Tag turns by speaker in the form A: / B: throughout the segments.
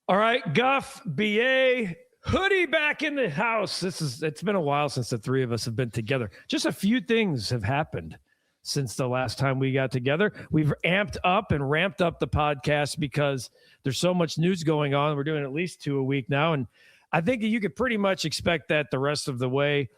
A: All right, Guff, BA, Hoodie back in the house. It's been a while since the three of us have been together. Just a few things have happened since the last time we got together. We've amped up and ramped up the podcast because there's so much news going on. We're doing at least 2 a week now, and I think you could pretty much expect that the rest of the way.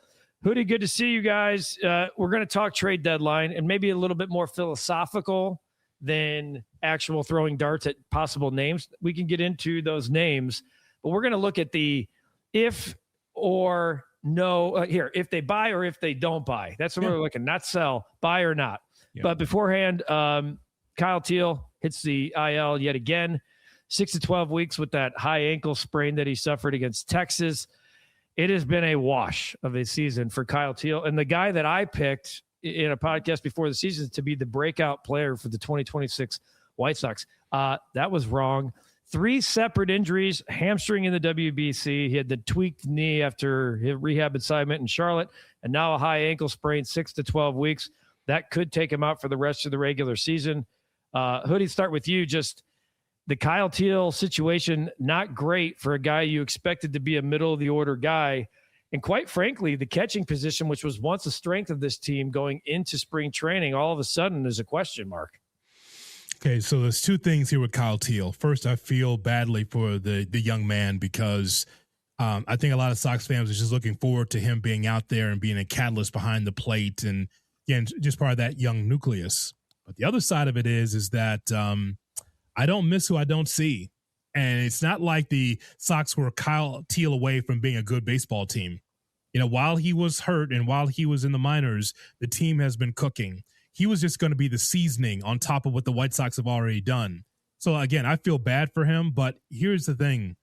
A: Hoodie, good to see you guys. We're going to talk trade deadline and maybe a little bit more philosophical than actual throwing darts at possible names. We can get into those names, but we're going to look at the if or no here, if they buy or if they don't buy. That's what we're looking, not sell, buy or not. But beforehand, Kyle Teal hits the IL yet again, 6 to 12 weeks with that high ankle sprain that he suffered against Texas. It has been a wash of a season for Kyle Teal. And the guy that I picked in a podcast before the season to be the breakout player for the 2026 White Sox, that was wrong. 3 separate injuries, hamstring in the WBC. He had the tweaked knee after his rehab assignment in Charlotte, and now a high ankle sprain, 6 to 12 weeks. That could take him out for the rest of the regular season. Hoodie, start with you. Just the Kyle Teal situation, not great for a guy you expected to be a middle-of-the-order guy. And quite frankly, the catching position, which was once a strength of this team going into spring training, all of a sudden is a question mark.
B: Okay, so there's 2 things here with Kyle Teal. First, I feel badly for the young man because I think a lot of Sox fans are just looking forward to him being out there and being a catalyst behind the plate and, again, just part of that young nucleus. But the other side of it is that I don't miss who I don't see. And it's not like the Sox were Kyle Teal away from being a good baseball team. You know, while he was hurt and while he was in the minors, the team has been cooking. He was just going to be the seasoning on top of what the White Sox have already done. So, again, I feel bad for him. But here's the thing.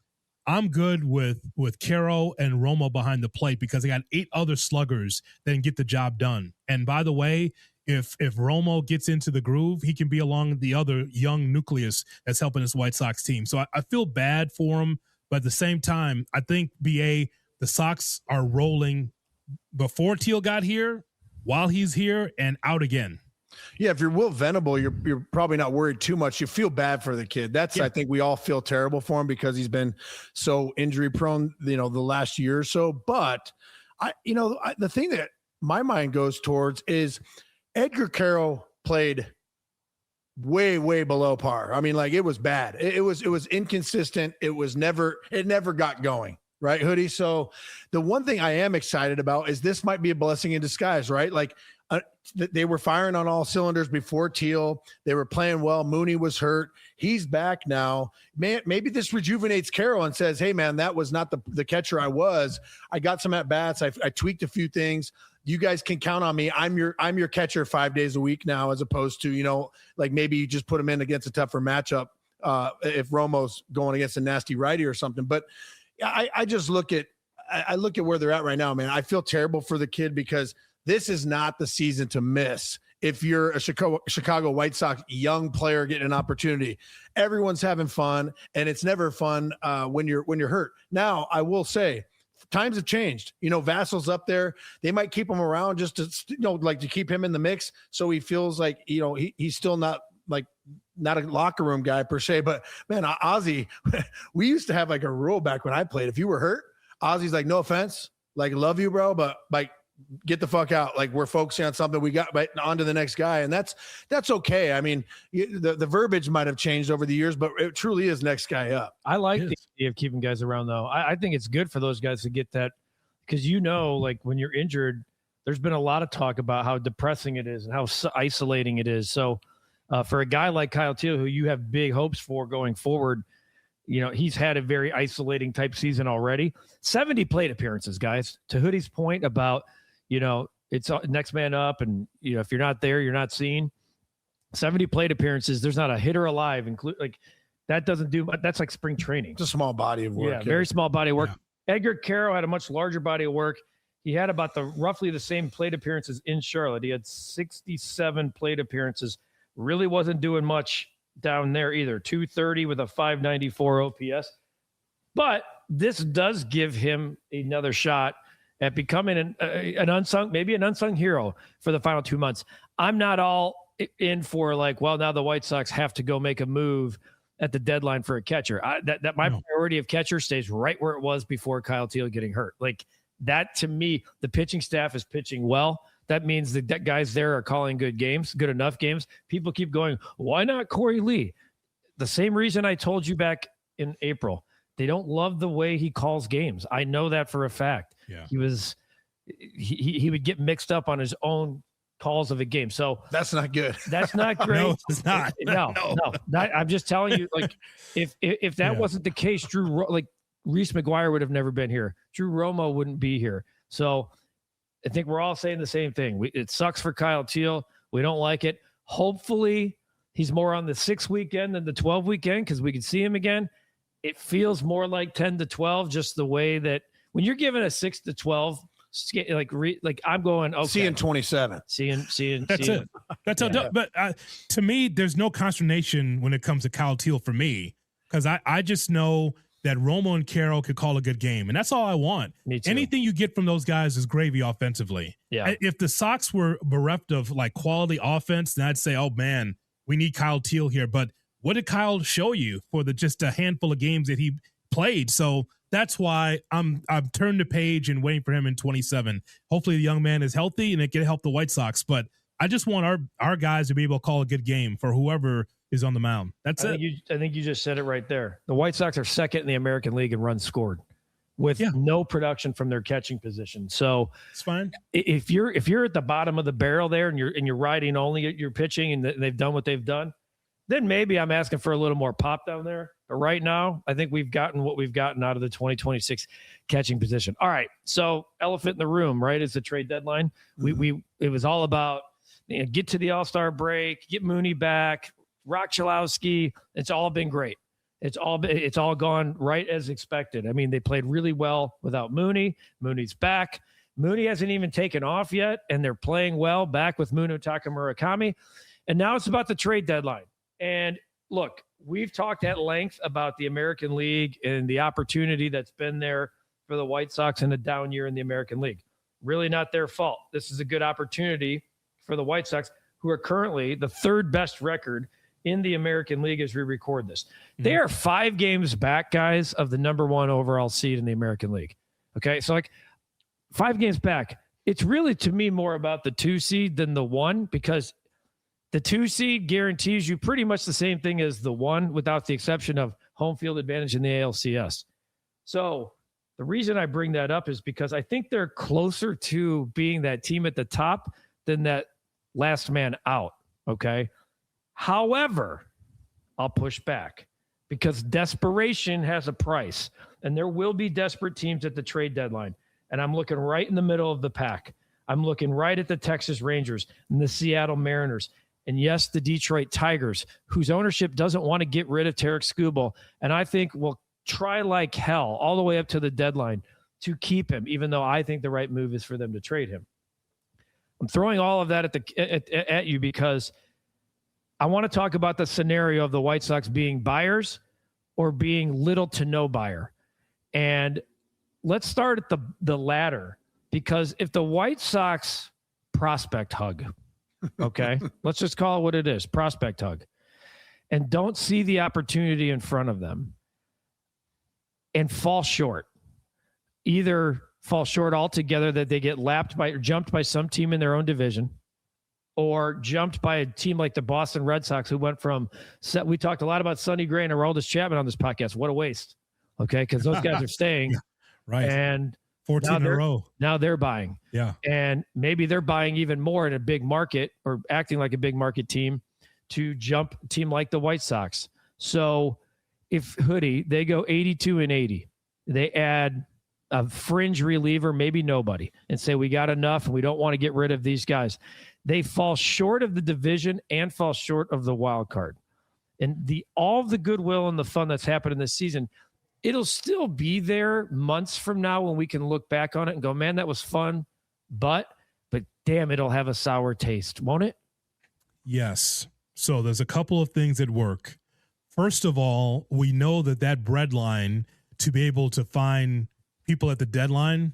B: I'm good with Caro and Romo behind the plate because they got 8 other sluggers that can get the job done. And by the way, if Romo gets into the groove, he can be along the other young nucleus that's helping this White Sox team. So I feel bad for him, but at the same time, I think, BA, the Sox are rolling before Teal got here, while he's here, and out again.
C: Yeah, if you're Will Venable, you're probably not worried too much. You feel bad for the kid. I think we all feel terrible for him because he's been so injury prone, the last year or so. But the thing that my mind goes towards is Edgar Caro played way, way below par. I mean, like, it was bad. It was inconsistent. It never got going. Right, Hoodie? So the one thing I am excited about is this might be a blessing in disguise, right? Like, they were firing on all cylinders before Teal. They were playing well. Mooney was hurt. He's back now. Man, maybe this rejuvenates Caro and says, hey, man, that was not the catcher I was. I got some at-bats. I tweaked a few things. You guys can count on me. I'm your catcher 5 days a week now, as opposed to, like, maybe you just put him in against a tougher matchup if Romo's going against a nasty righty or something. But I just look at where they're at right now, man. I feel terrible for the kid because this is not the season to miss. If you're a Chicago White Sox young player getting an opportunity, everyone's having fun, and it's never fun when you're hurt. Now, I will say, times have changed. Vassal's up there. They might keep him around just to, to keep him in the mix, so he feels like he's still not a locker room guy per se. But man, Ozzy, we used to have like a rule back when I played. If you were hurt, Ozzy's like, no offense, like, love you, bro, but like, get the fuck out. Like, we're focusing on something, we got on to the next guy. And that's okay. I mean, the verbiage might have changed over the years, but it truly is next guy up.
A: I like the idea of keeping guys around, though. I think it's good for those guys to get that, because like, when you're injured, there's been a lot of talk about how depressing it is and how isolating it is. So for a guy like Kyle Teal, who you have big hopes for going forward, he's had a very isolating type season already. 70 plate appearances, guys. To Hoodie's point about, it's next man up, and if you're not there, you're not seen. 70 plate appearances. There's not a hitter alive. That doesn't do much. That's like spring training.
C: It's a small body of work.
A: Yeah, very small body of work. Yeah. Edgar Caro had a much larger body of work. He had about roughly the same plate appearances in Charlotte. He had 67 plate appearances. Really wasn't doing much down there either. 230 with a 594 OPS. But this does give him another shot at becoming an unsung hero for the final 2 months. I'm not all in for now the White Sox have to go make a move at the deadline for a catcher. That my priority of catcher stays right where it was before Kyle Teal getting hurt. Like that, to me, the pitching staff is pitching well. That means that guys there are calling good enough games. People keep going, why not Corey Lee? The same reason I told you back in April. They don't love the way he calls games. I know that for a fact. Yeah. He would get mixed up on his own calls of a game. So
C: that's not good.
A: That's not great.
B: No, it's not.
A: No. I'm just telling you, like, if that wasn't the case, Reese McGuire would have never been here. Drew Romo wouldn't be here. So I think we're all saying the same thing. It sucks for Kyle Teal. We don't like it. Hopefully he's more on the 6 weekend than the 12 weekend because we can see him again. It feels more like 10 to 12, just the way that when you're given a 6 to 12, like I'm going, okay.
C: Seeing 27.
A: Seeing.
B: That's it. That's how. But to me, there's no consternation when it comes to Kyle Teal for me because I just know that Romo and Carroll could call a good game, and that's all I want.
A: Me too.
B: Anything you get from those guys is gravy offensively.
A: Yeah.
B: If the Sox were bereft of like quality offense, then I'd say, oh man, we need Kyle Teal here. But what did Kyle show you for just a handful of games that he played? So that's why I've turned the page and waiting for him in 27. Hopefully the young man is healthy and it can help the White Sox. But I just want our guys to be able to call a good game for whoever is on the mound. That's it.
A: I think you just said it right there. The White Sox are second in the American League in runs scored with no production from their catching position. So
B: it's fine.
A: If you're at the bottom of the barrel there and you're riding only at your pitching and they've done what they've done, then maybe I'm asking for a little more pop down there. But right now, I think we've gotten what we've gotten out of the 2026 catching position. All right. So elephant in the room, right, is the trade deadline. Mm-hmm. It was all about get to the All-Star break, get Mooney back, Rock Chalowski. It's all been great. It's all gone right as expected. I mean, they played really well without Mooney. Mooney's back. Mooney hasn't even taken off yet, and they're playing well back with Munetaka Murakami. And now it's about the trade deadline. And look, we've talked at length about the American League and the opportunity that's been there for the White Sox in a down year in the American League. Really not their fault. This is a good opportunity for the White Sox, who are currently the third best record in the American League as we record this. Mm-hmm. They are 5 games back, guys, of the number 1 overall seed in the American League. Okay, so like 5 games back. It's really, to me, more about the 2 seed than the 1 because the 2 seed guarantees you pretty much the same thing as the 1 without the exception of home field advantage in the ALCS. So the reason I bring that up is because I think they're closer to being that team at the top than that last man out, okay? However, I'll push back because desperation has a price, and there will be desperate teams at the trade deadline. And I'm looking right in the middle of the pack. I'm looking right at the Texas Rangers and the Seattle Mariners. And yes, the Detroit Tigers, whose ownership doesn't want to get rid of Tarek Skubal, and I think will try like hell all the way up to the deadline to keep him, even though I think the right move is for them to trade him. I'm throwing all of that at you because I want to talk about the scenario of the White Sox being buyers or being little to no buyer. And let's start at the latter, because if the White Sox prospect hug, okay, let's just call it what it is, prospect hug, and don't see the opportunity in front of them and fall short, either fall short altogether that they get lapped by or jumped by some team in their own division, or jumped by a team like the Boston Red Sox, who went from we talked a lot about Sonny Gray and Aroldis Chapman on this podcast. What a waste. Okay. Because those guys are staying.
B: Yeah, right.
A: And
B: 14 in a row.
A: Now they're buying.
B: Yeah.
A: And maybe they're buying even more in a big market or acting like a big market team to jump a team like the White Sox. So if they go 82-80, they add a fringe reliever, maybe nobody, and say we got enough and we don't want to get rid of these guys. They fall short of the division and fall short of the wild card. And all the goodwill and the fun that's happened in this season, it'll still be there months from now when we can look back on it and go, man, that was fun, but damn, it'll have a sour taste, won't it?
B: Yes. So there's a couple of things that work. First of all, we know that bread line to be able to find people at the deadline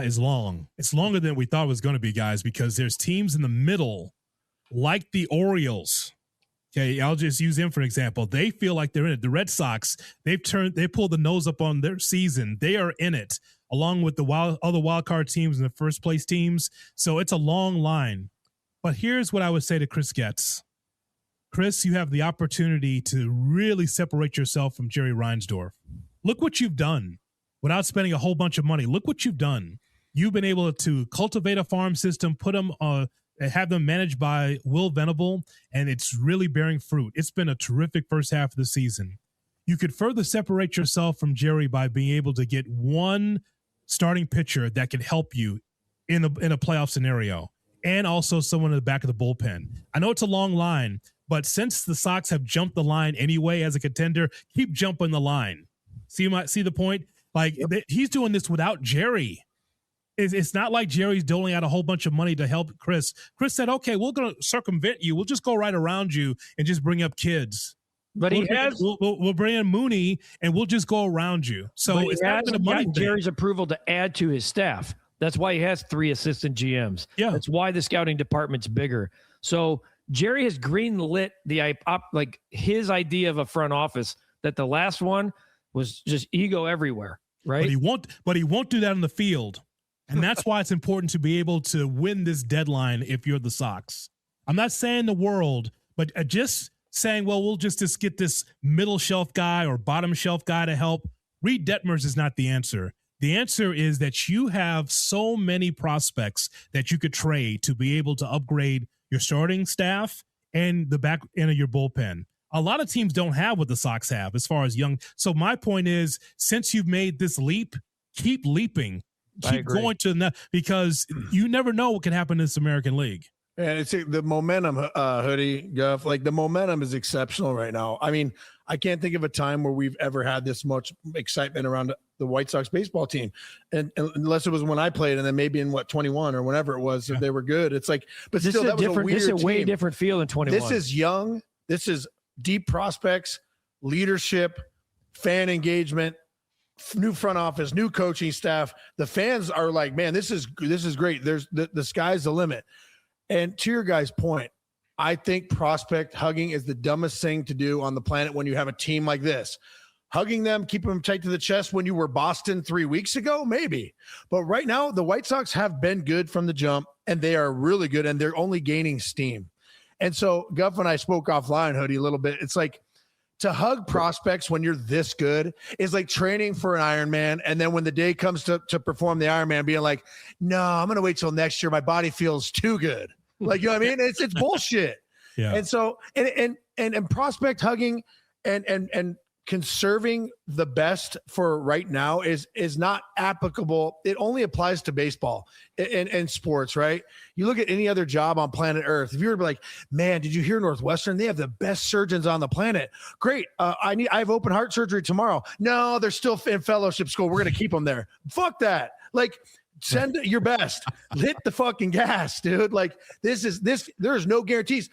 B: is long. It's longer than we thought it was going to be, guys, because there's teams in the middle like the Orioles Okay, I'll just use them for example. They feel like they're in it. The Red Sox, they pulled the nose up on their season. They are in it, along with the other wild card teams and the first place teams. So it's a long line. But here's what I would say to Chris Getz. Chris, you have the opportunity to really separate yourself from Jerry Reinsdorf. Look what you've done without spending a whole bunch of money. Look what you've done. You've been able to cultivate a farm system, put them have them managed by Will Venable, and it's really bearing fruit. It's been a terrific first half of the season. You could further separate yourself from Jerry by being able to get one starting pitcher that can help you in a playoff scenario, and also someone in the back of the bullpen. I know it's a long line, but since the Sox have jumped the line anyway as a contender, keep jumping the line. See the point? Like, he's doing this without Jerry. It's not like Jerry's doling out a whole bunch of money to help Chris. Chris said, okay, we're going to circumvent you. We'll just go right around you and just bring up kids.
A: But
B: we'll bring in Mooney and we'll just go around you. So it's not been a money thing.
A: Jerry's approval to add to his staff. That's why he has 3 assistant GMs.
B: Yeah.
A: That's why the scouting department's bigger. So Jerry has greenlit his idea of a front office that the last one was just ego everywhere, right?
B: But he won't do that in the field. And that's why it's important to be able to win this deadline if you're the Sox. I'm not saying the world, but just saying, well, we'll just get this middle shelf guy or bottom shelf guy to help. Reed Detmers is not the answer. The answer is that you have so many prospects that you could trade to be able to upgrade your starting staff and the back end of your bullpen. A lot of teams don't have what the Sox have as far as young. So my point is, since you've made this leap, keep leaping. Keep going to because you never know what can happen in this American League.
C: And it's the momentum, Hoodie, Guff. Like, the momentum is exceptional right now. I mean, I can't think of a time where we've ever had this much excitement around the White Sox baseball team, and unless it was when I played, and then maybe in 21 or whenever it was, they were good. It's like, but
A: this
C: still, that was a weird.
A: This is a way
C: team.
A: different feel than 21.
C: This is young. This is deep prospects, leadership, fan engagement. New front office, new coaching staff. The fans are like, man, this is great. There's the sky's the limit. And to your guys' point, I think prospect hugging is the dumbest thing to do on the planet when you have a team like this. Hugging them, keeping them tight to the chest when you were Boston 3 weeks ago, maybe. But right now, the White Sox have been good from the jump, and they are really good, and they're only gaining steam. And so, Guff and I spoke offline, Hoodie, a little bit. It's like, to hug prospects when you're this good is like training for an Ironman. And then when the day comes to perform the Ironman, being like, no, I'm going to wait till next year. My body feels too good. Like, you know what I mean? It's bullshit.
B: Yeah.
C: And so, and prospect hugging and conserving the best for right now is not applicable. It only applies to baseball and sports, right? You look at any other job on planet Earth. If you were to be like, man, did you hear Northwestern? They have the best surgeons on the planet. Great. I have open heart surgery tomorrow. No, they're still in fellowship school. We're going to keep them there. Fuck that. Like, send your best. Hit the fucking gas, dude. Like, there's no guarantees.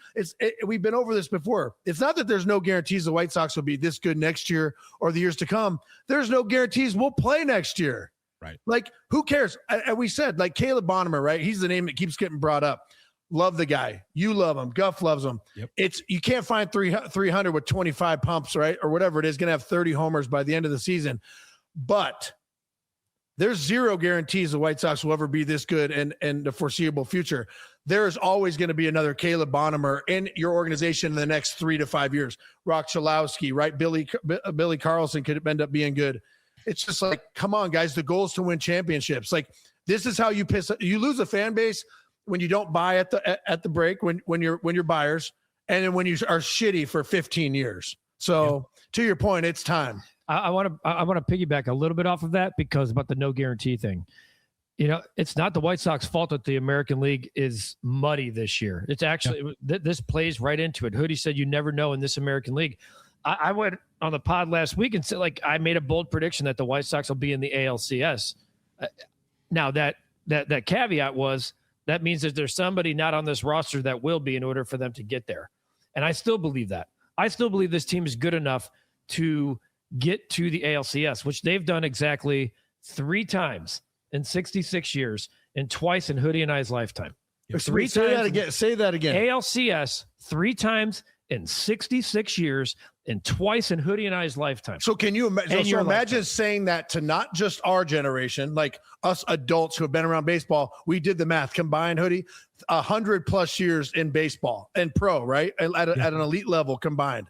C: We've been over this before. It's not that there's no guarantees the White Sox will be this good next year or the years to come. There's no guarantees we'll play next year.
B: Right.
C: Like, who cares? And we said, like, Caleb Bonnemer, right? He's the name that keeps getting brought up. Love the guy. You love him. Guff loves him.
B: Yep.
C: You can't find 300 with 25 pumps, right? Or whatever it is, going to have 30 homers by the end of the season. But there's zero guarantees the White Sox will ever be this good in the foreseeable future. There's always going to be another Caleb Bonnemer in your organization in the next 3 to 5 years. Rock Chalowski, right? Billy Carlson could end up being good. It's just like, come on, guys. The goal is to win championships. Like, this is how you lose a fan base when you don't buy at the break, when you're buyers, and then when you are shitty for 15 years. So to your point, it's time.
A: I want to piggyback a little bit off of that, because about the no guarantee thing. You know, it's not the White Sox fault that the American League is muddy this year. It's actually this plays right into it. Hoodie said you never know in this American League. I went on the pod last week and said, like, I made a bold prediction that the White Sox will be in the ALCS. Now that caveat was, that means that there's somebody not on this roster that will be in order for them to get there. And I still believe that. I still believe this team is good enough to get to the ALCS, which they've done exactly 3 times in 66 years and twice in Hoodie and I's lifetime.
C: Say that again.
A: ALCS 3 times in 66 years and twice in Hoodie and I's lifetime.
C: So can you imagine saying that to not just our generation, like us adults who have been around baseball? We did the math, combined, Hoodie, 100+ years in baseball and pro, right? At an elite level combined.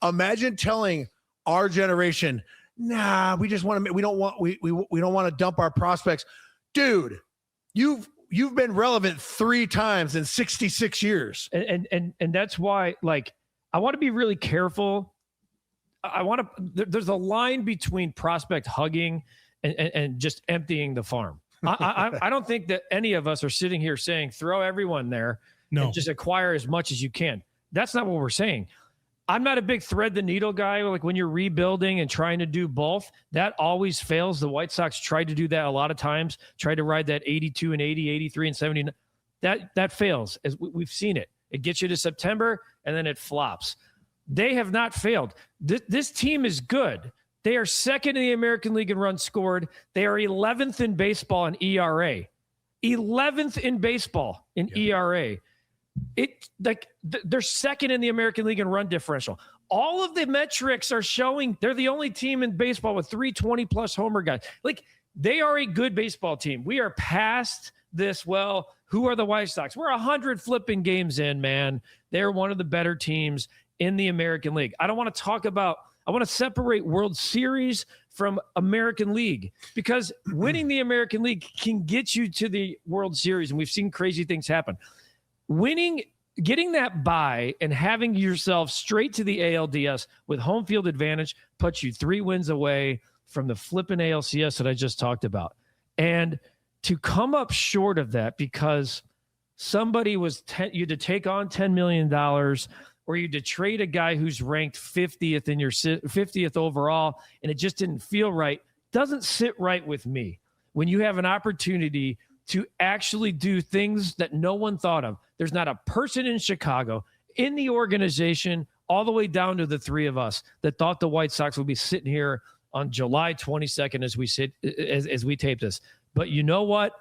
C: Imagine telling our generation, nah, we don't want to dump our prospects. Dude, you've been relevant 3 times in 66 years.
A: And that's why, like, I want to be really careful. There's a line between prospect hugging and just emptying the farm. I don't think that any of us are sitting here saying, throw everyone there and just acquire as much as you can. That's not what we're saying. I'm not a big thread the needle guy. Like when you're rebuilding and trying to do both, that always fails. The White Sox tried to do that a lot of times, tried to ride that 82 and 80, 83 and 70. That fails, as we've seen it. It gets you to September and then it flops. They have not failed. This team is good. They are second in the American League in runs scored. They are 11th in baseball in ERA. 11th in baseball in ERA. They're second in the American League in run differential. All of the metrics are showing they're the only team in baseball with 320+ homer guys. Like, they are a good baseball team. We are past this. Well, who are the White Sox? We're 100 flipping games in, man. They're one of the better teams in the American League. I want to separate World Series from American League, because winning the American League can get you to the World Series, and we've seen crazy things happen. Getting that bye and having yourself straight to the ALDS with home field advantage puts you 3 wins away from the flipping ALCS that I just talked about. And to come up short of that because somebody you had to take on $10 million, or you had to trade a guy who's ranked 50th in your 50th overall, and it just didn't feel right, doesn't sit right with me. When you have an opportunity to actually do things that no one thought of. There's not a person in Chicago, in the organization, all the way down to the 3 of us, that thought the White Sox would be sitting here on July 22nd as we tape this. But you know what?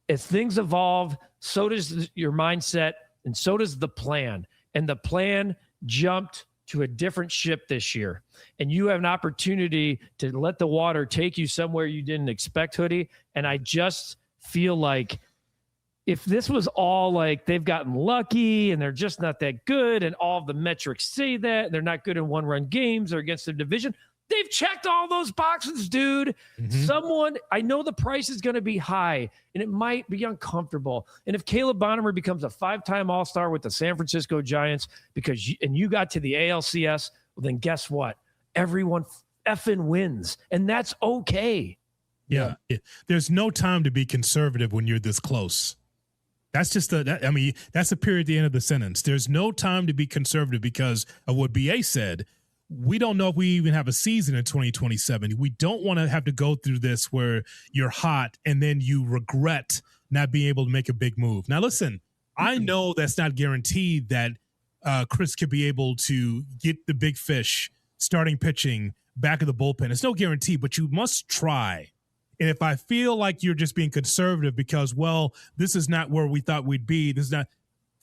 A: As things evolve, so does your mindset, and so does the plan. And the plan jumped to a different ship this year. And you have an opportunity to let the water take you somewhere you didn't expect, Hoodie. And I just feel like if this was all like they've gotten lucky and they're just not that good, and all of the metrics say that they're not good in 1-run games or against their division, they've checked all those boxes, dude. I know the price is going to be high and it might be uncomfortable. And if Caleb Bonham becomes a 5-time All-Star with the San Francisco Giants you got to the ALCS, well, then guess what? Everyone effing wins, and that's okay.
B: Yeah. There's no time to be conservative when you're this close. That's just that's the period at the end of the sentence. There's no time to be conservative because of what BA said. We don't know if we even have a season in 2027. We don't want to have to go through this where you're hot and then you regret not being able to make a big move. Now, listen, I know that's not guaranteed that Chris could be able to get the big fish starting pitching back of the bullpen. It's no guarantee, but you must try. And if I feel like you're just being conservative because, well, this is not where we thought we'd be, this is not,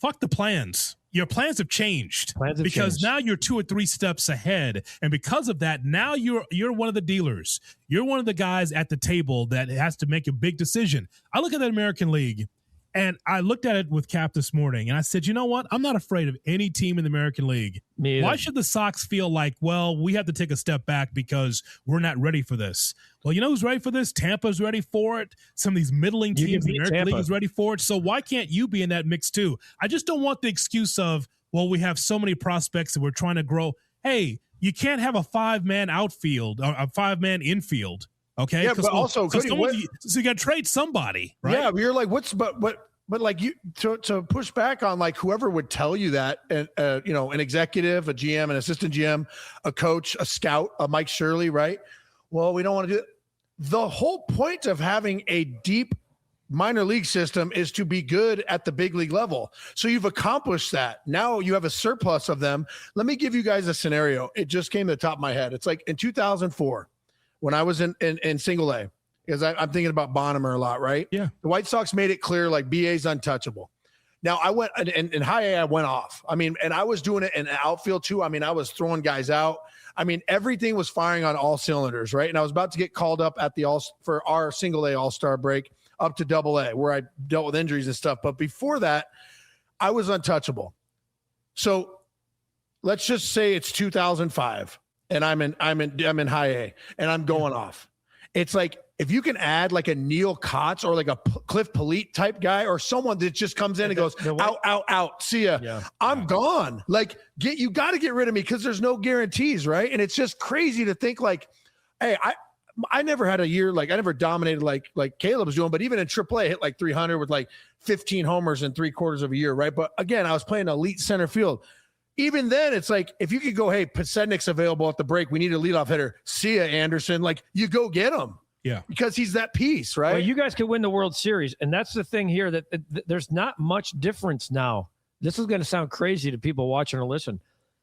B: fuck the plans. Your plans have changed because now you're 2 or 3 steps ahead. And because of that, now you're one of the dealers. You're one of the guys at the table that has to make a big decision. I look at that American League, and I looked at it with Cap this morning, and I said, you know what? I'm not afraid of any team in the American League. Why should the Sox feel like, well, we have to take a step back because we're not ready for this? Well, you know who's ready for this? Tampa's ready for it. Some of these middling teams in the American League is ready for it. So why can't you be in that mix too? I just don't want the excuse of, well, we have so many prospects and we're trying to grow. Hey, you can't have a 5-man outfield, or a 5-man infield. Okay.
C: Yeah, but also,
B: so you got to trade somebody, right?
C: Yeah, but you're like, but like you to push back on like whoever would tell you that, and an executive, a GM, an assistant GM, a coach, a scout, a Mike Shirley, right? Well, we don't want to do it. The whole point of having a deep minor league system is to be good at the big league level. So you've accomplished that. Now you have a surplus of them. Let me give you guys a scenario. It just came to the top of my head. It's like in 2004, when I was in single A, because I'm thinking about Bonham a lot, right?
B: Yeah.
C: The White Sox made it clear like BA's untouchable. Now I went in high A, I went off. I mean, and I was doing it in outfield too. I mean, I was throwing guys out. I mean, everything was firing on all cylinders, right? And I was about to get called up at for our single A All-Star break up to double A, where I dealt with injuries and stuff. But before that, I was untouchable. So let's just say it's 2005 and I'm in high A and I'm going off. It's like, if you can add like a Neil Kotz or like a Cliff Polite type guy or someone that just comes in and goes, out, see ya. Yeah. I'm gone. Like, you got to get rid of me because there's no guarantees, right? And it's just crazy to think like, hey, I never had a year, like I never dominated like Caleb's doing, but even in AAA, I hit like 300 with like 15 homers in 3/4 of a year, right? But again, I was playing elite center field. Even then, it's like, if you could go, hey, Pasednik's available at the break, we need a leadoff hitter. See ya, Anderson. Like, you go get him.
B: Yeah,
C: because he's that piece, right?
A: Well, you guys could win the World Series, and that's the thing here, that there's not much difference now. This is going to sound crazy to people watching or listen.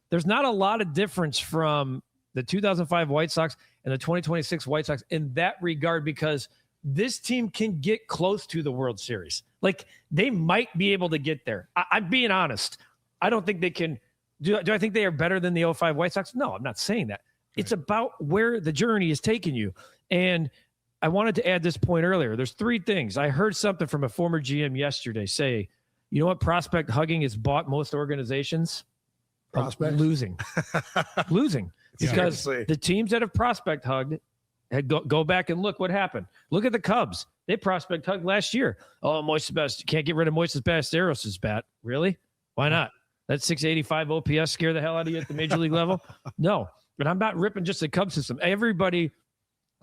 A: There's not a lot of difference from the 2005 White Sox and the 2026 White Sox in that regard, because this team can get close to the World Series. Like, they might be able to get there. I'm being honest. I don't think they can. Do I think they are better than the 05 White Sox? No, I'm not saying that. Right. It's about where the journey is taking you. And I wanted to add this point earlier. There's 3 things. I heard something from a former GM yesterday say, you know what prospect hugging has bought most organizations?
C: Prospects?
A: Losing. Losing. Because the teams that have prospect hugged, go back and look what happened. Look at the Cubs. They prospect hugged last year. Oh, Moises Best. Can't get rid of Moises Ballesteros' bat. Really? Why not? That 685 OPS scare the hell out of you at the major league level? No. But I'm not ripping just the Cubs system. Everybody,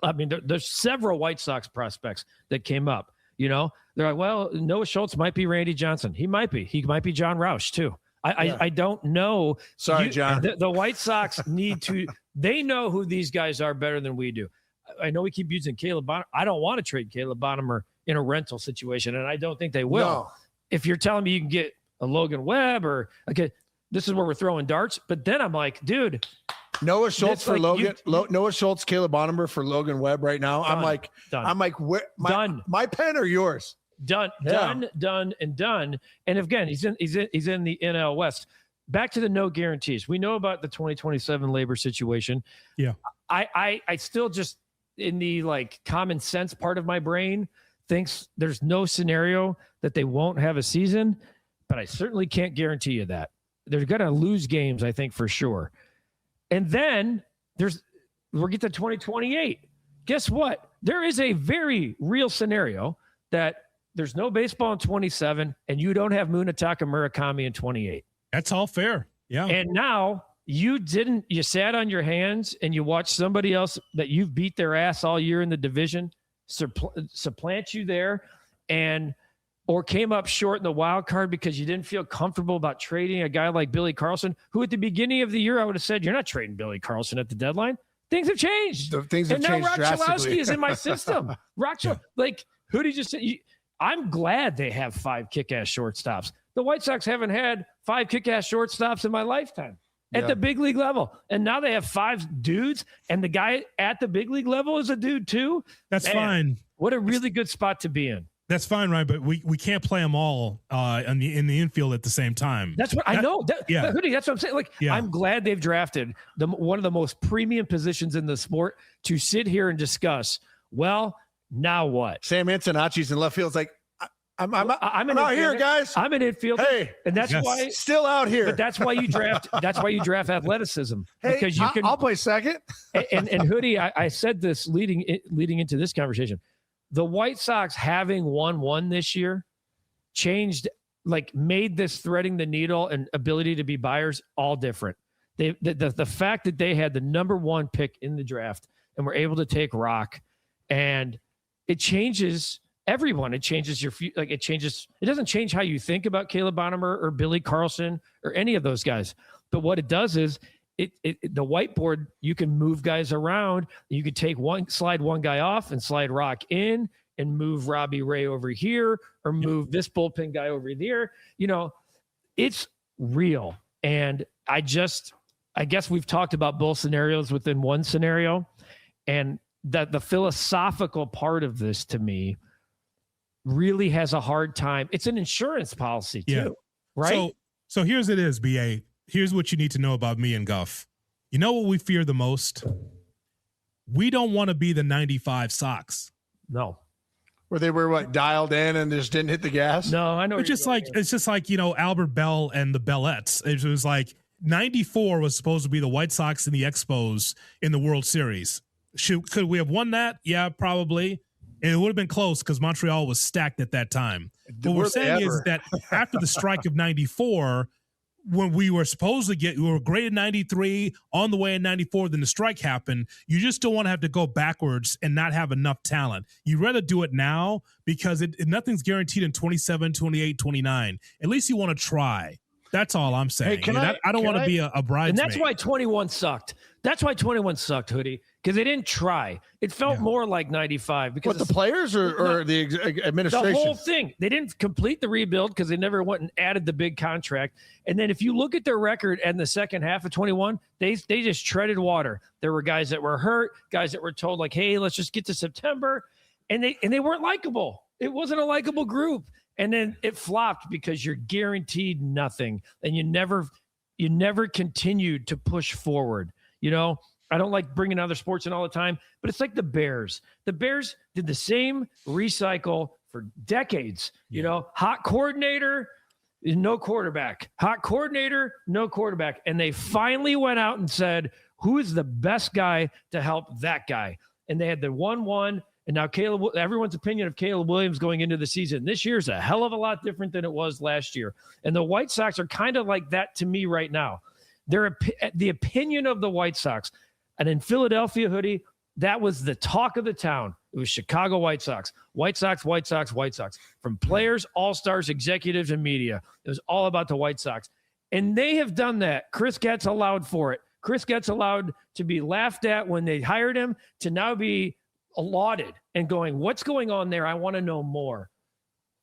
A: I mean, there's several White Sox prospects that came up. You know, they're like, well, Noah Schultz might be Randy Johnson. He might be. He might be John Roush, too. I don't know.
C: Sorry, John.
A: The White Sox need to – they know who these guys are better than we do. I know we keep using Caleb Bonham. I don't want to trade Caleb Bonham in a rental situation, and I don't think they will.
C: No.
A: If you're telling me you can get a Logan Webb or – okay, this is where we're throwing darts. But then I'm like, dude –
C: Noah Schultz for Logan. Noah Schultz, Caleb Bonham for Logan Webb right now.
A: Done.
C: I'm like, where? My pen or yours?
A: Done. And again, he's in the NL West. Back to the no guarantees. We know about the 2027 labor situation.
B: Yeah.
A: I still just, in the like common sense part of my brain, thinks there's no scenario that they won't have a season, but I certainly can't guarantee you that. They're going to lose games, I think, for sure. And then we'll get to 2028. Guess what? There is a very real scenario that there's no baseball in 27 and you don't have Munetaka Murakami in 28.
B: That's all fair. Yeah.
A: And now you sat on your hands and you watched somebody else that you've beat their ass all year in the division supplant you there, or came up short in the wild card because you didn't feel comfortable about trading a guy like Billy Carlson, who at the beginning of the year I would have said, you're not trading Billy Carlson at the deadline. Things have changed.
C: Things have changed drastically.
A: Now Rock Chalowski is in my system. Like Hoodie just said, I'm glad they have 5 kick-ass shortstops. The White Sox haven't had 5 kick-ass shortstops in my lifetime at the big league level. And now they have 5 dudes, and the guy at the big league level is a dude too.
B: That's fine.
A: What a really good spot to be in.
B: That's fine, Ryan, but we can't play them all in the infield at the same time.
A: That's what I know. Hoodie, that's what I'm saying. I'm glad they've drafted one of the most premium positions in the sport to sit here and discuss. Well, now what?
C: Sam Antonacci's in left field. It's like, I'm out here, guys.
A: I'm an infield.
C: Hey,
A: and that's why
C: still out here.
A: But that's why you draft. That's why you draft athleticism, because you can.
C: I'll play second.
A: and Hoodie, I said this leading into this conversation. The White Sox having won 1 this year made this threading the needle and ability to be buyers all different. The fact that they had the number 1 pick in the draft and were able to take Rock, and it changes everyone. It changes your it changes. It doesn't change how you think about Caleb Bonham or Billy Carlson or any of those guys. But what it does is the whiteboard, you can move guys around. You could slide one guy off and slide Rock in and move Robbie Ray over here, or move this bullpen guy over there. You know, it's real. And I guess we've talked about both scenarios within one scenario, and that the philosophical part of this to me really has a hard time. It's an insurance policy too, right?
B: So here's it is, BA. Here's what you need to know about me and Guff. You know what we fear the most? We don't want to be the 95 Sox.
A: No.
C: Where they were dialed in and just didn't hit the gas?
A: No, I know.
B: It's just like Albert Bell and the Bellettes. It was like 94 was supposed to be the White Sox and the Expos in the World Series. Could we have won that? Yeah, probably. And it would have been close because Montreal was stacked at that time. What we're saying is that after the strike of 94, when we were supposed to we were great in 93, on the way in 94, then the strike happened. You just don't want to have to go backwards and not have enough talent. You'd rather do it now because nothing's guaranteed in 27, 28, 29. At least you want to try. That's all I'm saying.
C: Hey,
B: I don't want to be a bridesmaid.
A: And that's why 21 sucked. That's why 21 sucked, Hoodie, because they didn't try. It felt more like 95. Because
C: the players or the administration?
A: The whole thing. They didn't complete the rebuild because they never went and added the big contract. And then if you look at their record in the second half of 21, they just treaded water. There were guys that were hurt, guys that were told like, hey, let's just get to September. And they weren't likable. It wasn't a likable group. And then it flopped because you're guaranteed nothing. And you never continued to push forward. You know, I don't like bringing other sports in all the time, but it's like the Bears. The Bears did the same recycle for decades. You know, hot coordinator, no quarterback. Hot coordinator, no quarterback. And they finally went out and said, who is the best guy to help that guy? And they had the 1-1. And now everyone's opinion of Caleb Williams going into the season this year is a hell of a lot different than it was last year. And the White Sox are kind of like that to me right now. They're the opinion of the White Sox. And in Philadelphia, Hoodie, that was the talk of the town. It was Chicago White Sox. White Sox, White Sox, White Sox. From players, all-stars, executives, and media. It was all about the White Sox. And they have done that. Chris Getz allowed for it. Chris Getz allowed to be laughed at when they hired him to now be lauded and going, what's going on there? I want to know more.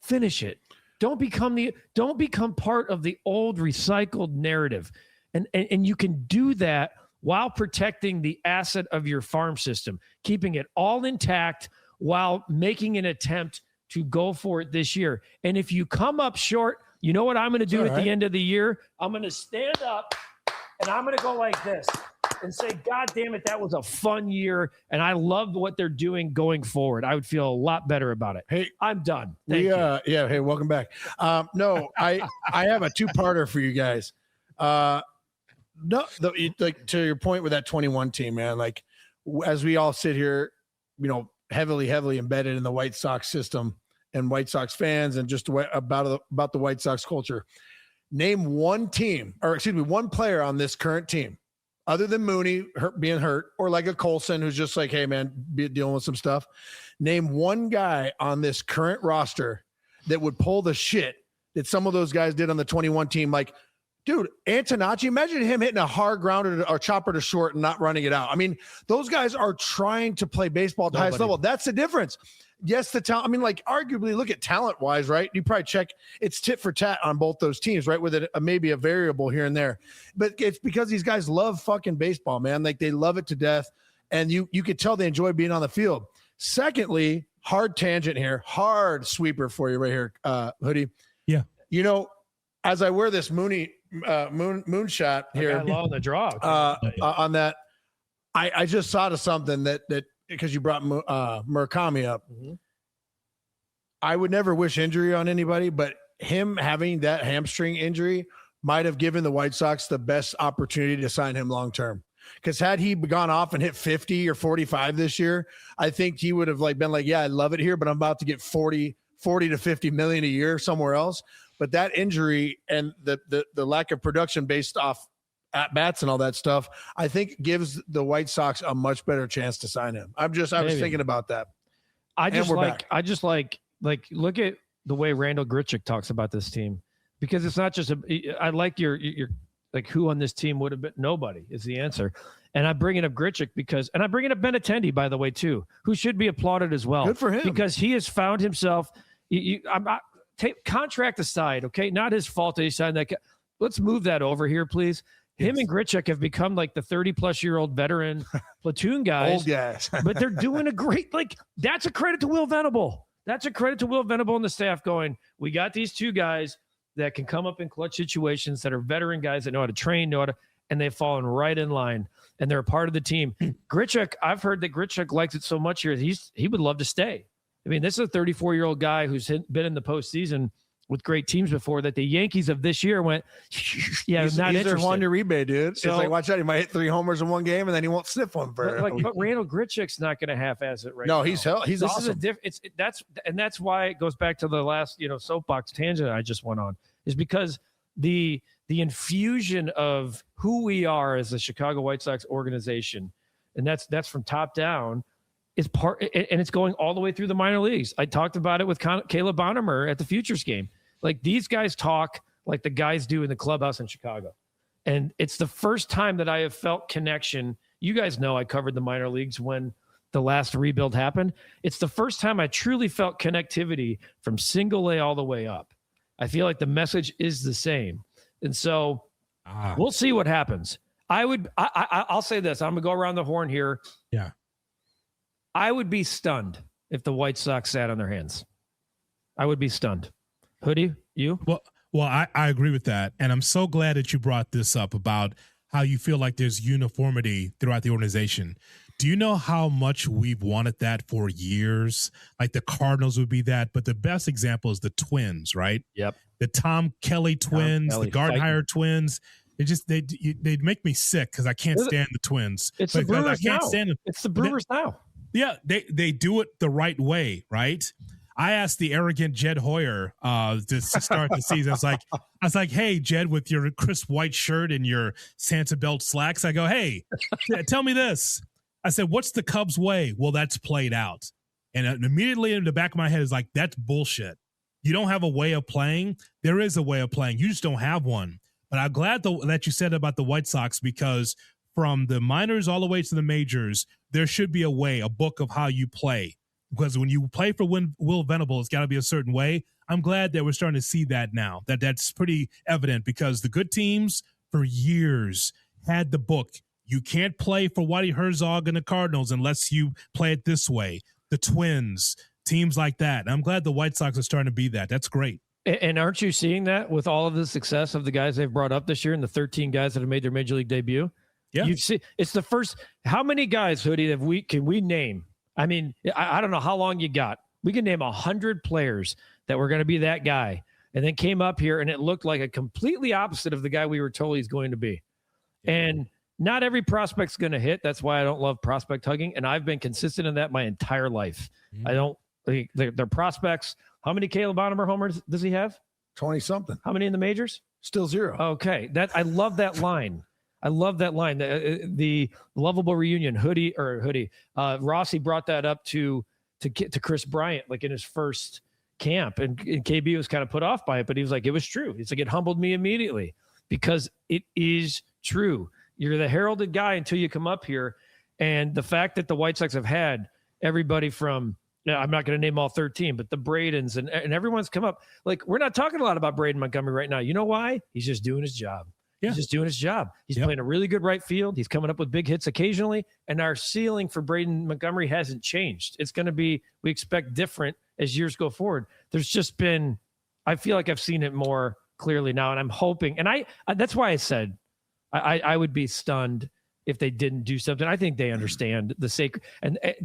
A: Finish it. Don't become part of the old recycled narrative. And you can do that while protecting the asset of your farm system, keeping it all intact while making an attempt to go for it this year. And if you come up short, you know what I'm going to do at the end of the year? I'm going to stand up and I'm going to go like this and say, God damn it, that was a fun year. And I love what they're doing going forward. I would feel a lot better about it.
C: Hey,
A: I'm done. Thank you.
C: Yeah. Hey, welcome back. No, I have a two-parter for you guys. Like to your point with that 21 team, man, like as we all sit here, you know, heavily embedded in the White Sox system and White Sox fans and just about the White Sox culture. Name one player on this current team other than Mooney being hurt or like a Colson who's just like, hey man, dealing with some stuff. Name one guy on this current roster that would pull the shit that some of those guys did on the 21 team. Like, dude, Antonacci, imagine him hitting a hard grounder or chopper to short and not running it out. I mean, those guys are trying to play baseball at the highest level. That's the difference. Yes, the talent. I mean, like arguably look at talent wise, right? You probably check it's tit for tat on both those teams, right? With it maybe a variable here and there, but it's because these guys love fucking baseball, man. Like they love it to death. And you could tell they enjoy being on the field. Secondly, hard tangent here, hard sweeper for you right here, Hoodie.
B: Yeah.
C: You know, as I wear this moonshot here
A: on the draw
C: on that, I just thought of something that because you brought Murakami up. Mm-hmm. I would never wish injury on anybody, but him having that hamstring injury might have given the White Sox the best opportunity to sign him long term. Because had he gone off and hit 50 or 45 this year, I think he would have been like, yeah, I love it here, but I'm about to get 40 to 50 million a year somewhere else. But that injury and the lack of production based off at bats and all that stuff, I think gives the White Sox a much better chance to sign him. I was thinking about that.
A: I just like look at the way Randall Grichuk talks about this team, because it's not just I like your like who on this team would have been. Nobody is the answer. And I'm bringing up Grichuk and I'm bringing up Benintendi, by the way, too, who should be applauded as well.
C: Good for him.
A: Because he has found himself. I'm not contract aside, okay? Not his fault that he signed that. Let's move that over here, please. Him and Grichuk have become like the 30-plus-year-old veteran platoon guys.
C: Old guys.
A: But they're doing a great, that's a credit to Will Venable. That's a credit to Will Venable and the staff going, we got these two guys that can come up in clutch situations that are veteran guys that know how to train, and they've fallen right in line, and they're a part of the team. Grichuk, I've heard that Grichuk likes it so much here. He would love to stay. I mean, this is a 34-year-old guy who's been in the postseason with great teams before, that the Yankees of this year went, yeah,
C: he's
A: not interested.
C: Juan Uribe, dude.
A: So,
C: it's like, watch out, he might hit 3 homers in one game, and then he won't sniff one for
A: but Randall Grichuk's not going to half-ass it right now.
C: No, he's this
A: awesome. That's why it goes back to the last soapbox tangent I just went on, is because the infusion of who we are as the Chicago White Sox organization, and that's from top down, is part, and it's going all the way through the minor leagues. I talked about it with Caleb Bonnemer at the Futures game. Like, these guys talk like the guys do in the clubhouse in Chicago. And it's the first time that I have felt connection. You guys know I covered the minor leagues when the last rebuild happened. It's the first time I truly felt connectivity from single A all the way up. I feel like the message is the same. And so we'll see what happens. I'll say this. I'm going to go around the horn here.
B: Yeah.
A: I would be stunned if the White Sox sat on their hands. I would be stunned. Hoodie, you?
B: Well, I agree with that. And I'm so glad that you brought this up about how you feel like there's uniformity throughout the organization. Do you know how much we've wanted that for years? Like, the Cardinals would be that, but the best example is the Twins, right?
A: Yep.
B: The Tom Kelly twins, the Gardenhire twins. They'd make me sick because I can't stand the Twins.
A: It's the Brewers
B: I can't
A: now.
B: Stand them.
A: It's the Brewers now.
B: Yeah, they do it the right way, right? I asked the arrogant Jed Hoyer to start the season. I was like, hey, Jed, with your crisp white shirt and your Santa belt slacks, I go, hey, tell me this. I said, what's the Cubs way? Well, that's played out. And immediately in the back of my head is like, that's bullshit. You don't have a way of playing. There is a way of playing. You just don't have one. But I'm glad that you said about the White Sox, because from the minors all the way to the majors, there should be a way, a book of how you play. Because when you play for Will Venable, it's got to be a certain way. I'm glad that we're starting to see that now. That's pretty evident, because the good teams for years had the book. You can't play for Whitey Herzog and the Cardinals unless you play it this way. The Twins, teams like that. I'm glad the White Sox are starting to be that. That's great.
A: And aren't you seeing that with all of the success of the guys they've brought up this year and the 13 guys that have made their major league debut?
B: Yeah.
A: You've seen, it's the first. How many guys, Hoodie, can we name? I mean, I don't know how long you got. We can name 100 players that were going to be that guy, and then came up here and it looked like a completely opposite of the guy we were told he's going to be. Yeah. And not every prospect's going to hit. That's why I don't love prospect hugging. And I've been consistent in that my entire life. Mm-hmm. I don't, they're prospects. How many Caleb Bonnemer homers does he have?
C: 20 something.
A: How many in the majors?
C: Still 0.
A: Okay. I love that line. I love that line. The lovable reunion. Rossi brought that up to Chris Bryant, like in his first camp, and KB was kind of put off by it, but he was like, it was true. He's like, it humbled me immediately, because it is true. You're the heralded guy until you come up here. And the fact that the White Sox have had everybody from, I'm not going to name all 13, but the Bradens and everyone's come up. Like, we're not talking a lot about Braden Montgomery right now. You know why? He's just doing his job. Yeah. He's just doing his job. He's playing a really good right field. He's coming up with big hits occasionally. And our ceiling for Braden Montgomery hasn't changed. It's going to be, we expect different as years go forward. There's just been, I feel like I've seen it more clearly now. And I'm hoping, and that's why I said I would be stunned if they didn't do something. I think they understand the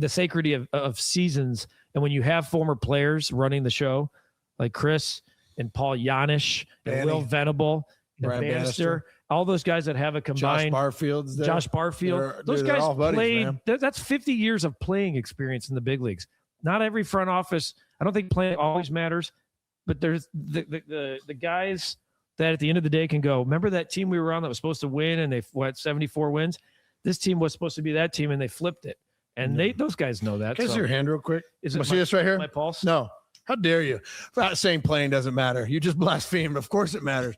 A: sacredity of seasons. And when you have former players running the show, like Chris and Paul Yanish and Will Venable, and Bannister, all those guys that have a combined Josh Barfield, those guys played. That's 50 years of playing experience in the big leagues. Not every front office. I don't think playing always matters, but there's the guys that at the end of the day can go, remember that team we were on that was supposed to win and they had 74 wins? This team was supposed to be that team and they flipped it. And those guys know that.
C: Can I see your hand real quick?
A: Is it
C: see this right here?
A: My pulse?
C: No. How dare you? Not saying playing doesn't matter. You just blasphemed. Of course it matters.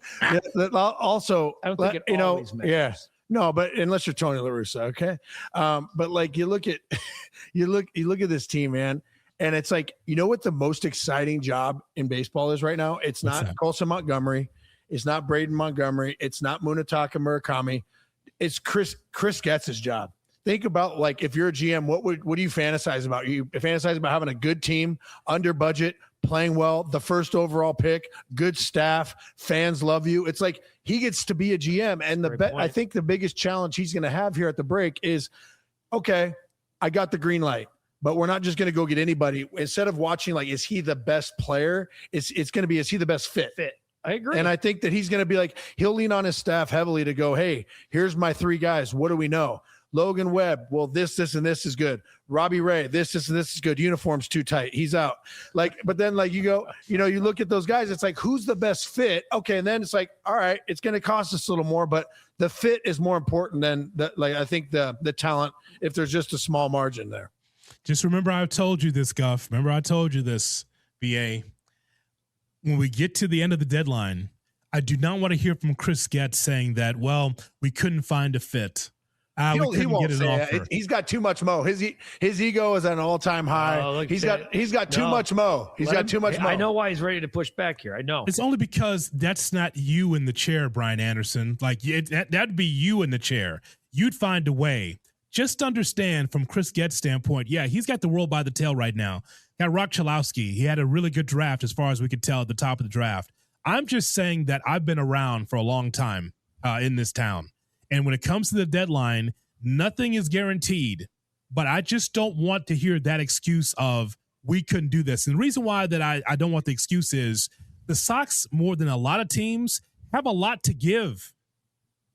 C: Also,
A: I don't think it always matters.
C: Yeah. No, but unless you're Tony La Russa, okay? But like you look at you look at this team, man, and it's like, you know what the most exciting job in baseball is right now? It's not Colson Montgomery, it's not Braden Montgomery, it's not Munetaka Murakami. It's Chris Getz's job. think about, like, if you're a GM, what do you fantasize about? You fantasize about having a good team, under budget, playing well, the first overall pick, good staff, fans love you. It's like he gets to be a GM. And I think the biggest challenge he's going to have here at the break is, okay, I got the green light, but we're not just going to go get anybody. Instead of watching, like, is he the best player? It's going to be, is he the best fit?
A: I agree.
C: And I think that he's going to be like, he'll lean on his staff heavily to go, hey, here's my 3 guys. What do we know? Logan Webb, well, this, and this is good. Robbie Ray, this, and this is good. Uniform's too tight. He's out. Like, but then, like, you go, you look at those guys, it's like, who's the best fit? Okay. And then it's like, all right, it's going to cost us a little more, but the fit is more important than I think the talent, if there's just a small margin there.
B: Just remember, I told you this, Guff. Remember, I told you this, BA. When we get to the end of the deadline, I do not want to hear from Chris Getz saying that, well, we couldn't find a fit.
C: He won't say it. He's got too much mo. His ego is at an all-time high. He's got too much mo. He's got too much mo.
A: I know why he's ready to push back here. I know.
B: It's only because that's not you in the chair, Brian Anderson. Like, that'd be you in the chair. You'd find a way. Just understand from Chris Getz' standpoint, yeah, he's got the world by the tail right now. Got Rock Chalowski. He had a really good draft as far as we could tell at the top of the draft. I'm just saying that I've been around for a long time in this town. And when it comes to the deadline, nothing is guaranteed. But I just don't want to hear that excuse of we couldn't do this. And the reason why that I don't want the excuse is the Sox, more than a lot of teams, have a lot to give.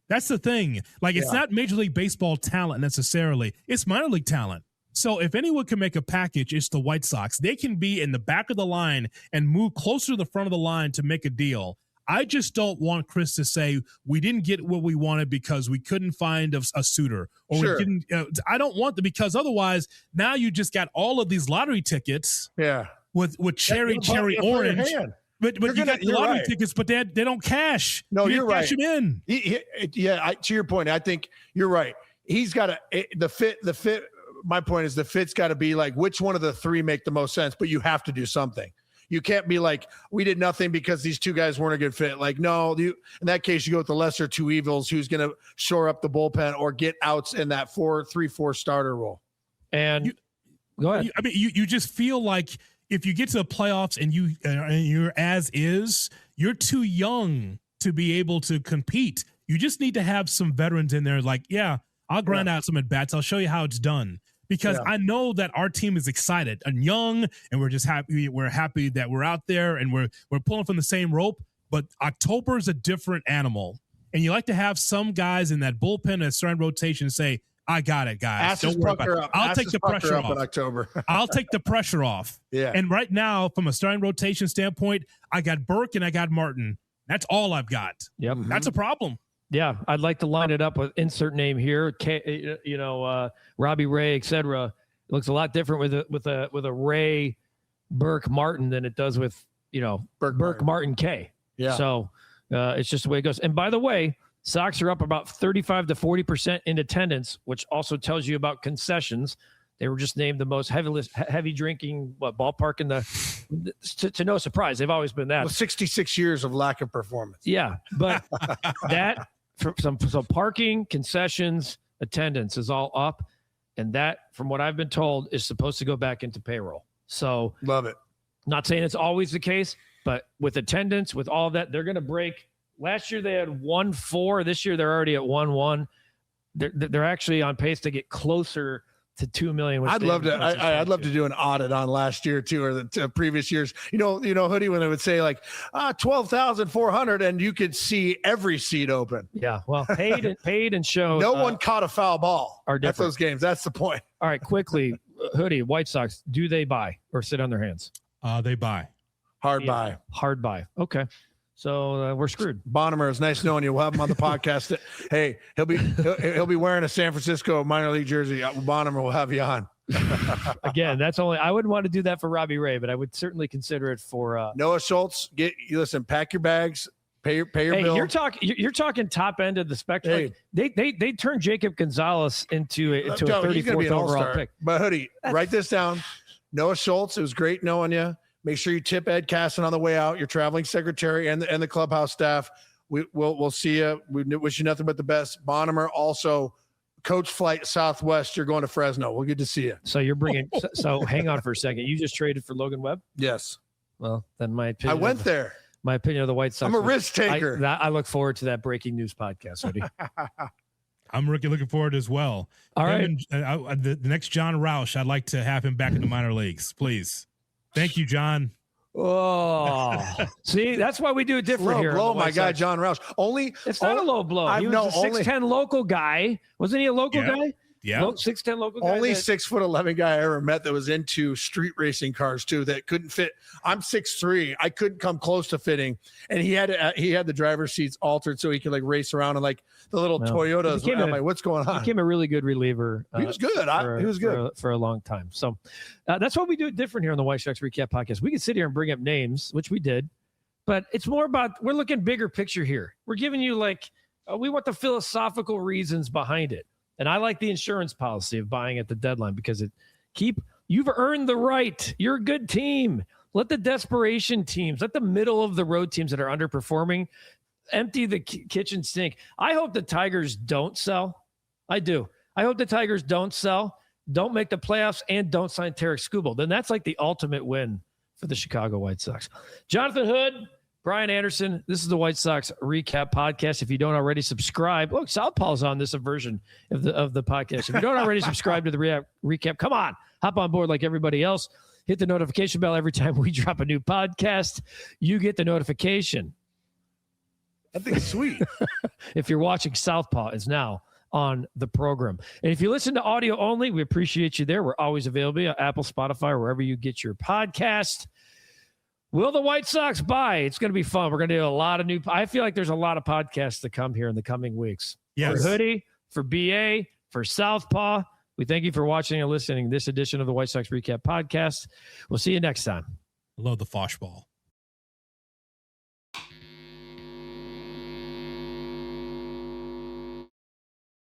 B: That's the thing. Like, it's not Major League Baseball talent necessarily. It's minor league talent. So if anyone can make a package, it's the White Sox. They can be in the back of the line and move closer to the front of the line to make a deal. I just don't want Chris to say we didn't get what we wanted because we couldn't find a suitor, or we didn't. I don't want that, because otherwise now you just got all of these lottery tickets.
C: Yeah,
B: with cherry orange. But you got the lottery tickets, but they don't cash.
C: No, you're right.
B: Cash them in.
C: To your point, I think you're right. He's got the fit. My point is the fit's got to be like, which one of the 3 make the most sense, but you have to do something. You can't be like, we did nothing because these 2 guys weren't a good fit. Like, no, in that case, you go with the lesser 2 evils, who's going to shore up the bullpen or get outs in that 3-4 starter role.
A: And go ahead.
B: I mean, you just feel like if you get to the playoffs and you're as is, you're too young to be able to compete. You just need to have some veterans in there. Like, yeah, I'll grind out some at bats. I'll show you how it's done. Because I know that our team is excited and young, and we're just happy. We're happy that we're out there and we're pulling from the same rope. But October is a different animal, and you like to have some guys in that bullpen at starting rotation say, "I got it, guys. Don't worry about it. I'll take the pressure off."
C: In October.
B: I'll take the pressure off.
C: Yeah.
B: And right now, from a starting rotation standpoint, I got Burke and I got Martin. That's all I've got.
A: Yep.
B: That's a problem.
A: Yeah, I'd like to line it up with insert name here, Robbie Ray, etc. It looks a lot different with a Ray, Burke, Martin than it does with Burke Martin K.
C: Yeah.
A: So it's just the way it goes. And by the way, Sox are up about 35 to 40% in attendance, which also tells you about concessions. They were just named the most heavy drinking ballpark in to no surprise. They've always been that.
C: Well, 66 years of lack of performance.
A: Yeah, but that. So parking, concessions, attendance is all up, and that, from what I've been told, is supposed to go back into payroll. So
C: love it. Not
A: saying it's always the case, but with attendance, with all of that, they're going to break. Last year they had 1.4. This year they're already at 1.1. They're actually on pace to get closer to 2 million.
C: I'd love to do an audit on last year too, or the previous years. Hoodie, when they would say like 12,400, and you could see every seat open.
A: Yeah, well, paid and show.
C: No one caught a foul ball
A: at
C: those games. That's the point.
A: All right, quickly, Hoodie, White Sox, do they buy or sit on their hands?
B: They buy.
C: Hard buy. Okay.
A: So we're screwed.
C: Bonnemer, it's nice knowing you. We'll have him on the podcast. Hey, he'll be wearing a San Francisco minor league jersey. Bonnemer will have you on.
A: Again, I wouldn't want to do that for Robbie Ray, but I would certainly consider it for
C: Noah Schultz. Listen, pack your bags, pay your bill.
A: You're talking top end of the spectrum. Hey, they turned Jacob Gonzalez into a 34th overall pick.
C: But Hoodie, write this down. Noah Schultz, it was great knowing you. Make sure you tip Ed Casson on the way out, your traveling secretary and the clubhouse staff. We'll see you. We wish you nothing but the best. Bonnemer, also coach flight Southwest. You're going to Fresno. We'll get to see you.
A: So you're bringing. So hang on for a second. You just traded for Logan Webb?
C: Yes.
A: Well, then my opinion.
C: I went there.
A: My opinion of the White Sox.
C: I'm a risk taker.
A: I look forward to that breaking news podcast, Hoodie.
B: I'm looking forward as well.
A: All right.
B: The next John Roush, I'd like to have him back in the minor leagues, please. Thank you, John.
A: Oh, see, that's why we do it different here.
C: Blow, my guy, John Roush.
A: It's not a low blow. He was a 6'10" local guy. Wasn't he a local guy?
B: Yeah.
A: 6'10" local guy.
C: Only 6'11" guy I ever met that was into street racing cars too, that couldn't fit. I'm 6'3". I couldn't come close to fitting. And he had the driver's seats altered so he could like race around in like the little Toyotas. I'm like, what's going on?
A: He became a really good reliever.
C: He was good. He was good
A: for a long time. So that's why we do it different here on the White Sox Recap Podcast. We can sit here and bring up names, which we did, but it's more about, we're looking bigger picture here. We're giving you we want the philosophical reasons behind it. And I like the insurance policy of buying at the deadline because you've earned the right. You're a good team. Let the desperation teams, let the middle of the road teams that are underperforming empty the kitchen sink. I hope the Tigers don't sell. I do. I hope the Tigers don't sell, don't make the playoffs, and don't sign Tarek Skubal. Then that's like the ultimate win for the Chicago White Sox. Jonathan Hood, Brian Anderson, this is the White Sox Recap Podcast. If you don't already subscribe, look, Southpaw's on this version of the podcast. If you don't already subscribe to the Recap, come on, hop on board like everybody else. Hit the notification bell every time we drop a new podcast. You get the notification.
C: I think it's sweet.
A: If you're watching, Southpaw is now on the program. And if you listen to audio only, we appreciate you there. We're always available on Apple, Spotify, wherever you get your podcast. Will the White Sox buy? It's going to be fun. We're going to do a lot of I feel like there's a lot of podcasts to come here in the coming weeks.
B: Yes.
A: For Hoodie, for BA, for Southpaw. We thank you for watching and listening to this edition of the White Sox Recap Podcast. We'll see you next time.
B: I love the Foshball.